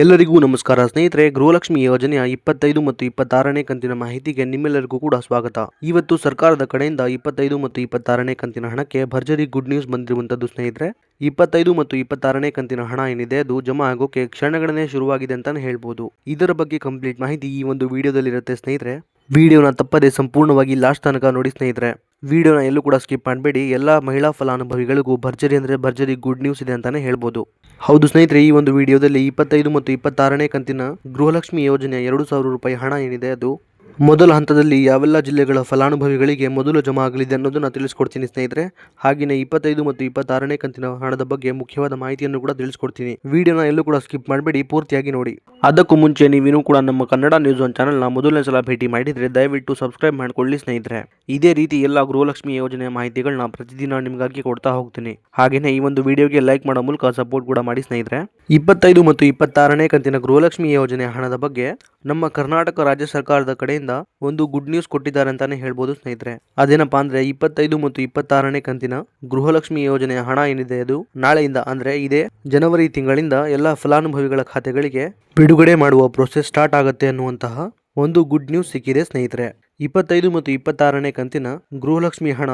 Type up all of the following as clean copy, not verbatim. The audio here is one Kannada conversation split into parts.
ಎಲ್ಲರಿಗೂ ನಮಸ್ಕಾರ ಸ್ನೇಹಿತರೆ. ಗೃಹಲಕ್ಷ್ಮಿ ಯೋಜನೆಯ 25 ಮತ್ತು 26ನೇ ಕಂತಿನ ಮಾಹಿತಿಗೆ ನಿಮ್ಮೆಲ್ಲರಿಗೂ ಕೂಡ ಸ್ವಾಗತ. ಇವತ್ತು ಸರ್ಕಾರದ ಕಡೆಯಿಂದ 25 ಮತ್ತು 26ನೇ ಕಂತಿನ ಹಣಕ್ಕೆ ಭರ್ಜರಿ ಗುಡ್ ನ್ಯೂಸ್ ಬಂದಿರುವಂತದ್ದು ಸ್ನೇಹಿತರೆ. 25 ಮತ್ತು 26ನೇ ಕಂತಿನ ಹಣ ಏನಿದೆ ಅದು ಜಮಾ ಆಗೋಕೆ ಕ್ಷಣಗಣನೆ ಶುರುವಾಗಿದೆ ಅಂತಾನೆ ಹೇಳ್ಬೋದು. ಇದರ ಬಗ್ಗೆ ಕಂಪ್ಲೀಟ್ ಮಾಹಿತಿ ಈ ಒಂದು ವಿಡಿಯೋದಲ್ಲಿ ಇರುತ್ತೆ ಸ್ನೇಹಿತರೆ. ವಿಡಿಯೋನ ತಪ್ಪದೆ ಸಂಪೂರ್ಣವಾಗಿ ಲಾಸ್ಟ್ ತನಕ ನೋಡಿ ಸ್ನೇಹಿತರೆ. ವಿಡಿಯೋನ ಎಲ್ಲೂ ಕೂಡ ಸ್ಕಿಪ್ ಮಾಡಬೇಡಿ. ಎಲ್ಲ ಮಹಿಳಾ ಫಲಾನುಭವಿಗಳಿಗೂ ಭರ್ಜರಿ ಅಂದರೆ ಭರ್ಜರಿ ಗುಡ್ ನ್ಯೂಸ್ ಇದೆ ಅಂತಾನೆ ಹೇಳ್ಬೋದು. ಹೌದು ಸ್ನೇಹಿತರೆ, ಈ ಒಂದು ವಿಡಿಯೋದಲ್ಲಿ 25 ಮತ್ತು 26ನೇ ಕಂತಿನ ಗೃಹಲಕ್ಷ್ಮಿ ಯೋಜನೆಯ 2,000 ರೂಪಾಯಿ ಹಣ ಏನಿದೆ ಅದು ಮೊದಲ ಹಂತದಲ್ಲಿ ಯಾವೆಲ್ಲ ಜಿಲ್ಲೆಗಳ ಫಲಾನುಭವಿಗಳಿಗೆ ಮೊದಲು ಜಮಾ ಆಗಲಿದೆ ಅನ್ನೋದನ್ನ ತಿಳಿಸ್ಕೊಡ್ತೀನಿ ಸ್ನೇಹಿತರೆ. ಹಾಗೆಯೇ 25 ಮತ್ತು 26ನೇ ಕಂತಿನ ಹಣದ ಬಗ್ಗೆ ಮುಖ್ಯವಾದ ಮಾಹಿತಿಯನ್ನು ಕೂಡ ತಿಳಿಸ್ಕೊಡ್ತೀನಿ. ವಿಡಿಯೋನ ಎಲ್ಲೂ ಕೂಡ ಸ್ಕಿಪ್ ಮಾಡಬೇಡಿ, ಪೂರ್ತಿಯಾಗಿ ನೋಡಿ. ಅದಕ್ಕೂ ಮುಂಚೆ ನೀವಿನ್ನೂ ಕೂಡ ನಮ್ಮ ಕನ್ನಡ ನ್ಯೂಸ್ ಒನ್ ಚಾನಲ್ನ ಮೊದಲನೇ ಸಲ ಭೇಟಿ ಮಾಡಿದರೆ ದಯವಿಟ್ಟು ಸಬ್ಸ್ಕ್ರೈಬ್ ಮಾಡ್ಕೊಳ್ಳಿ ಸ್ನೇಹಿತರೆ. ಇದೇ ರೀತಿ ಎಲ್ಲ ಗೃಹಲಕ್ಷ್ಮಿ ಯೋಜನೆಯ ಮಾಹಿತಿಗಳನ್ನ ಪ್ರತಿದಿನ ನಿಮಗಾಗಿ ಕೊಡ್ತಾ ಹೋಗ್ತೀನಿ. ಹಾಗೆಯೇ ಈ ಒಂದು ವಿಡಿಯೋಗೆ ಲೈಕ್ ಮಾಡೋ ಮೂಲಕ ಸಪೋರ್ಟ್ ಕೂಡ ಮಾಡಿ ಸ್ನೇಹಿತರೆ. 25 ಮತ್ತು 26ನೇ ಕಂತಿನ ಗೃಹಲಕ್ಷ್ಮಿ ಯೋಜನೆಯ ಹಣದ ಬಗ್ಗೆ ನಮ್ಮ ಕರ್ನಾಟಕ ರಾಜ್ಯ ಸರ್ಕಾರದ ಕಡೆಯಿಂದ ಒಂದು ಗುಡ್ ನ್ಯೂಸ್ ಕೊಟ್ಟಿದ್ದಾರೆ ಅಂತಾನೆ ಹೇಳ್ಬೋದು ಸ್ನೇಹಿತರೆ. ಅದೇನಪ್ಪಾ ಅಂದ್ರೆ 25 ಮತ್ತು 26ನೇ ಕಂತಿನ ಗೃಹಲಕ್ಷ್ಮಿ ಯೋಜನೆಯ ಹಣ ಏನಿದೆ ಅದು ನಾಳೆಯಿಂದ ಅಂದ್ರೆ ಇದೇ ಜನವರಿ ತಿಂಗಳಿಂದ ಎಲ್ಲ ಫಲಾನುಭವಿಗಳ ಖಾತೆಗಳಿಗೆ ಬಿಡುಗಡೆ ಮಾಡುವ ಪ್ರೋಸೆಸ್ ಸ್ಟಾರ್ಟ್ ಆಗುತ್ತೆ ಅನ್ನುವಂತಹ ಒಂದು ಗುಡ್ ನ್ಯೂಸ್ ಸಿಕ್ಕಿದೆ ಸ್ನೇಹಿತರೆ. 25 ಮತ್ತು 26ನೇ ಕಂತಿನ ಗೃಹಲಕ್ಷ್ಮಿ ಹಣ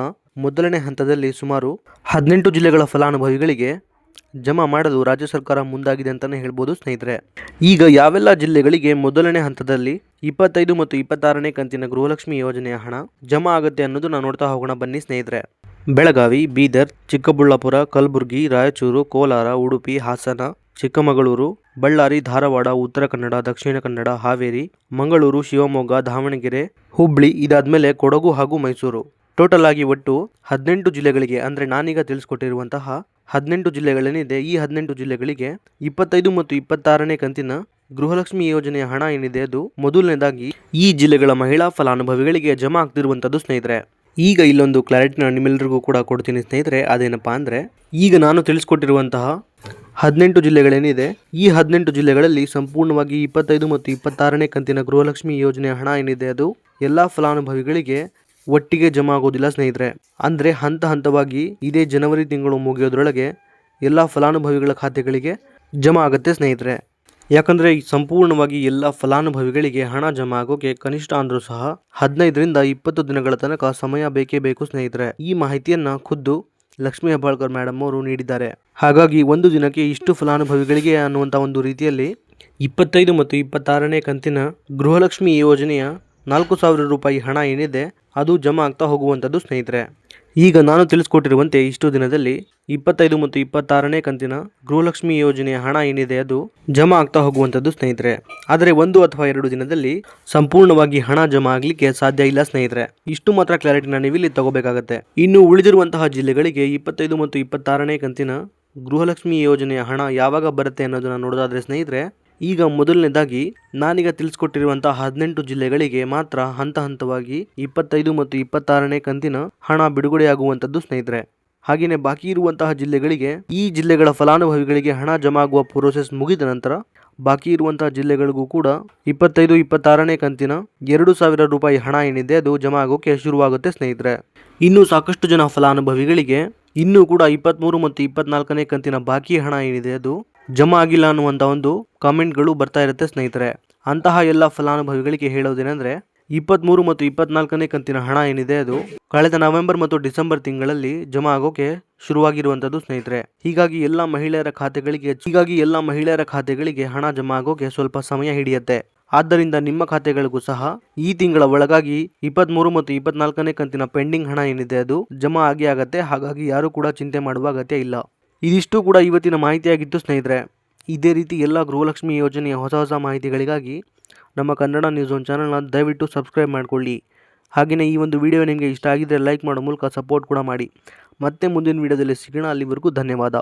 ಮೊದಲನೇ ಹಂತದಲ್ಲಿ ಸುಮಾರು 18 ಜಿಲ್ಲೆಗಳ ಫಲಾನುಭವಿಗಳಿಗೆ ಜಮಾ ಮಾಡಲು ರಾಜ್ಯ ಸರ್ಕಾರ ಮುಂದಾಗಿದೆ ಅಂತಾನೆ ಹೇಳ್ಬೋದು ಸ್ನೇಹಿತರೆ. ಈಗ ಯಾವೆಲ್ಲ ಜಿಲ್ಲೆಗಳಿಗೆ ಮೊದಲನೇ ಹಂತದಲ್ಲಿ 25 ಮತ್ತು 26ನೇ ಕಂತಿನ ಗೃಹಲಕ್ಷ್ಮಿ ಯೋಜನೆಯ ಹಣ ಜಮಾ ಆಗುತ್ತೆ ಅನ್ನೋದು ನಾವು ನೋಡ್ತಾ ಹೋಗೋಣ ಬನ್ನಿ ಸ್ನೇಹಿತರೆ. ಬೆಳಗಾವಿ, ಬೀದರ್, ಚಿಕ್ಕಬಳ್ಳಾಪುರ, ಕಲಬುರಗಿ, ರಾಯಚೂರು, ಕೋಲಾರ, ಉಡುಪಿ, ಹಾಸನ, ಚಿಕ್ಕಮಗಳೂರು, ಬಳ್ಳಾರಿ, ಧಾರವಾಡ, ಉತ್ತರ ಕನ್ನಡ, ದಕ್ಷಿಣ ಕನ್ನಡ, ಹಾವೇರಿ, ಮಂಗಳೂರು, ಶಿವಮೊಗ್ಗ, ದಾವಣಗೆರೆ, ಹುಬ್ಳಿ, ಇದಾದ್ಮೇಲೆ ಕೊಡಗು ಹಾಗೂ ಮೈಸೂರು. ಟೋಟಲ್ ಆಗಿ ಒಟ್ಟು 18 ಜಿಲ್ಲೆಗಳಿಗೆ ಅಂದ್ರೆ ನಾನೀಗ ತಿಳಿಸ್ಕೊಟ್ಟಿರುವಂತಹ 18 ಜಿಲ್ಲೆಗಳೇನಿದೆ ಈ 18 ಜಿಲ್ಲೆಗಳಿಗೆ 25 ಮತ್ತು 26ನೇ ಕಂತಿನ ಗೃಹಲಕ್ಷ್ಮಿ ಯೋಜನೆಯ ಹಣ ಏನಿದೆ ಅದು ಮೊದಲನೇದಾಗಿ ಈ ಜಿಲ್ಲೆಗಳ ಮಹಿಳಾ ಫಲಾನುಭವಿಗಳಿಗೆ ಜಮಾ ಆಗ್ತಿರುವಂತದ್ದು ಸ್ನೇಹಿತರೆ. ಈಗ ಇಲ್ಲೊಂದು ಕ್ಲಾರಿಟಿನ ನಿಮ್ಮೆಲ್ಲರಿಗೂ ಕೂಡ ಕೊಡ್ತೀನಿ ಸ್ನೇಹಿತರೆ. ಅದೇನಪ್ಪಾ ಅಂದ್ರೆ ಈಗ ನಾನು ತಿಳಿಸ್ಕೊಟ್ಟಿರುವಂತಹ 18 ಜಿಲ್ಲೆಗಳೇನಿದೆ ಈ 18 ಜಿಲ್ಲೆಗಳಲ್ಲಿ ಸಂಪೂರ್ಣವಾಗಿ 25 ಮತ್ತು 26ನೇ ಕಂತಿನ ಗೃಹಲಕ್ಷ್ಮಿ ಯೋಜನೆಯ ಹಣ ಏನಿದೆ ಅದು ಎಲ್ಲಾ ಫಲಾನುಭವಿಗಳಿಗೆ ಒಟ್ಟಿಗೆ ಜಮಾ ಆಗೋದಿಲ್ಲ ಸ್ನೇಹಿತರೆ. ಅಂದರೆ ಹಂತ ಹಂತವಾಗಿ ಇದೇ ಜನವರಿ ತಿಂಗಳು ಮುಗಿಯೋದ್ರೊಳಗೆ ಎಲ್ಲ ಫಲಾನುಭವಿಗಳ ಖಾತೆಗಳಿಗೆ ಜಮಾ ಆಗುತ್ತೆ ಸ್ನೇಹಿತರೆ. ಯಾಕಂದರೆ ಸಂಪೂರ್ಣವಾಗಿ ಎಲ್ಲ ಫಲಾನುಭವಿಗಳಿಗೆ ಹಣ ಜಮಾ ಆಗೋಕೆ ಕನಿಷ್ಠ ಅಂದರೂ ಸಹ 15ರಿಂದ 20 ದಿನಗಳ ತನಕ ಸಮಯ ಬೇಕೇ ಬೇಕು ಸ್ನೇಹಿತರೆ. ಈ ಮಾಹಿತಿಯನ್ನ ಖುದ್ದು ಲಕ್ಷ್ಮೀ ಹೆಬ್ಬಾಳ್ಕರ್ ಮೇಡಮ್ ಅವರು ನೀಡಿದ್ದಾರೆ. ಹಾಗಾಗಿ ಒಂದು ದಿನಕ್ಕೆ ಇಷ್ಟು ಫಲಾನುಭವಿಗಳಿಗೆ ಅನ್ನುವಂಥ ಒಂದು ರೀತಿಯಲ್ಲಿ 25 ಮತ್ತು 26ನೇ ಕಂತಿನ ಗೃಹಲಕ್ಷ್ಮಿ ಯೋಜನೆಯ 4,000 ರೂಪಾಯಿ ಹಣ ಏನಿದೆ ಅದು ಜಮಾ ಆಗ್ತಾ ಹೋಗುವಂಥದ್ದು ಸ್ನೇಹಿತರೆ. ಈಗ ನಾನು ತಿಳಿಸ್ಕೊಟ್ಟಿರುವಂತೆ ಇಷ್ಟು ದಿನದಲ್ಲಿ 25 ಮತ್ತು 26ನೇ ಕಂತಿನ ಗೃಹಲಕ್ಷ್ಮಿ ಯೋಜನೆಯ ಹಣ ಏನಿದೆ ಅದು ಜಮಾ ಆಗ್ತಾ ಹೋಗುವಂಥದ್ದು ಸ್ನೇಹಿತರೆ. ಆದರೆ 1 ಅಥವಾ 2 ದಿನದಲ್ಲಿ ಸಂಪೂರ್ಣವಾಗಿ ಹಣ ಜಮಾ ಆಗಲಿಕ್ಕೆ ಸಾಧ್ಯ ಇಲ್ಲ ಸ್ನೇಹಿತರೆ. ಇಷ್ಟು ಮಾತ್ರ ಕ್ಲಾರಿಟಿನ ನೀವಿಲ್ಲಿ ತಗೋಬೇಕಾಗತ್ತೆ. ಇನ್ನು ಉಳಿದಿರುವಂತಹ ಜಿಲ್ಲೆಗಳಿಗೆ 25 ಮತ್ತು 26ನೇ ಕಂತಿನ ಗೃಹಲಕ್ಷ್ಮಿ ಯೋಜನೆಯ ಹಣ ಯಾವಾಗ ಬರುತ್ತೆ ಅನ್ನೋದನ್ನ ನೋಡೋದಾದ್ರೆ ಸ್ನೇಹಿತರೆ, ಈಗ ಮೊದಲನೇದಾಗಿ ನಾನೀಗ ತಿಳಿಸ್ಕೊಟ್ಟಿರುವಂತಹ 18 ಜಿಲ್ಲೆಗಳಿಗೆ ಮಾತ್ರ ಹಂತ ಹಂತವಾಗಿ 25 ಮತ್ತು 26ನೇ ಕಂತಿನ ಹಣ ಬಿಡುಗಡೆಯಾಗುವಂಥದ್ದು ಸ್ನೇಹಿತರೆ. ಹಾಗೆಯೇ ಬಾಕಿ ಇರುವಂತಹ ಜಿಲ್ಲೆಗಳಿಗೆ ಈ ಜಿಲ್ಲೆಗಳ ಫಲಾನುಭವಿಗಳಿಗೆ ಹಣ ಜಮಾ ಆಗುವ ಪ್ರೋಸೆಸ್ ಮುಗಿದ ನಂತರ ಬಾಕಿ ಇರುವಂತಹ ಜಿಲ್ಲೆಗಳಿಗೂ ಕೂಡ 25, 26ನೇ ಕಂತಿನ 2,000 ರೂಪಾಯಿ ಹಣ ಏನಿದೆ ಅದು ಜಮಾ ಆಗೋಕೆ ಶುರುವಾಗುತ್ತೆ ಸ್ನೇಹಿತರೆ. ಇನ್ನು ಸಾಕಷ್ಟು ಜನ ಫಲಾನುಭವಿಗಳಿಗೆ ಇನ್ನೂ ಕೂಡ 23 ಮತ್ತು 24ನೇ ಕಂತಿನ ಬಾಕಿ ಹಣ ಏನಿದೆ ಅದು ಜಮಾ ಆಗಿಲ್ಲ ಅನ್ನುವಂಥ ಒಂದು ಕಾಮೆಂಟ್ಗಳು ಬರ್ತಾ ಇರುತ್ತೆ ಸ್ನೇಹಿತರೆ. ಅಂತಹ ಎಲ್ಲ ಫಲಾನುಭವಿಗಳಿಗೆ ಹೇಳೋದೇನೆಂದ್ರೆ 23 ಮತ್ತು 24ನೇ ಕಂತಿನ ಹಣ ಏನಿದೆ ಅದು ಕಳೆದ ನವೆಂಬರ್ ಮತ್ತು ಡಿಸೆಂಬರ್ ತಿಂಗಳಲ್ಲಿ ಜಮಾ ಆಗೋಕೆ ಶುರುವಾಗಿರುವಂಥದ್ದು ಸ್ನೇಹಿತರೆ. ಹೀಗಾಗಿ ಎಲ್ಲ ಮಹಿಳೆಯರ ಖಾತೆಗಳಿಗೆ ಹಣ ಜಮಾ ಆಗೋಕೆ ಸ್ವಲ್ಪ ಸಮಯ ಹಿಡಿಯುತ್ತೆ. ಆದ್ದರಿಂದ ನಿಮ್ಮ ಖಾತೆಗಳಿಗೂ ಸಹ ಈ ತಿಂಗಳ ಒಳಗಾಗಿ 23 ಮತ್ತು 24ನೇ ಕಂತಿನ ಪೆಂಡಿಂಗ್ ಹಣ ಏನಿದೆ ಅದು ಜಮಾ ಆಗತ್ತೆ. ಹಾಗಾಗಿ ಯಾರು ಕೂಡ ಚಿಂತೆ ಮಾಡುವ ಅಗತ್ಯ ಇಲ್ಲ. ಇದಿಷ್ಟು ಕೂಡ ಇವತ್ತಿನ ಮಾಹಿತಿಯಾಗಿತ್ತು ಸ್ನೇಹಿತರೆ. ಇದೇ ರೀತಿ ಎಲ್ಲ ಗೃಹಲಕ್ಷ್ಮಿ ಯೋಜನೆಯ ಹೊಸ ಮಾಹಿತಿಗಳಿಗಾಗಿ ನಮ್ಮ ಕನ್ನಡ ನ್ಯೂಸ್ ಒನ್ ಚಾನಲ್ನ ದಯವಿಟ್ಟು ಸಬ್ಸ್ಕ್ರೈಬ್ ಮಾಡಿಕೊಳ್ಳಿ. ಹಾಗೆಯೇ ಈ ಒಂದು ವಿಡಿಯೋ ನಿಮಗೆ ಇಷ್ಟ ಆಗಿದ್ದರೆ ಲೈಕ್ ಮಾಡೋ ಮೂಲಕ ಸಪೋರ್ಟ್ ಕೂಡ ಮಾಡಿ. ಮತ್ತೆ ಮುಂದಿನ ವಿಡಿಯೋದಲ್ಲಿ ಸಿಗೋಣ. ಅಲ್ಲಿವರೆಗೂ ಧನ್ಯವಾದ.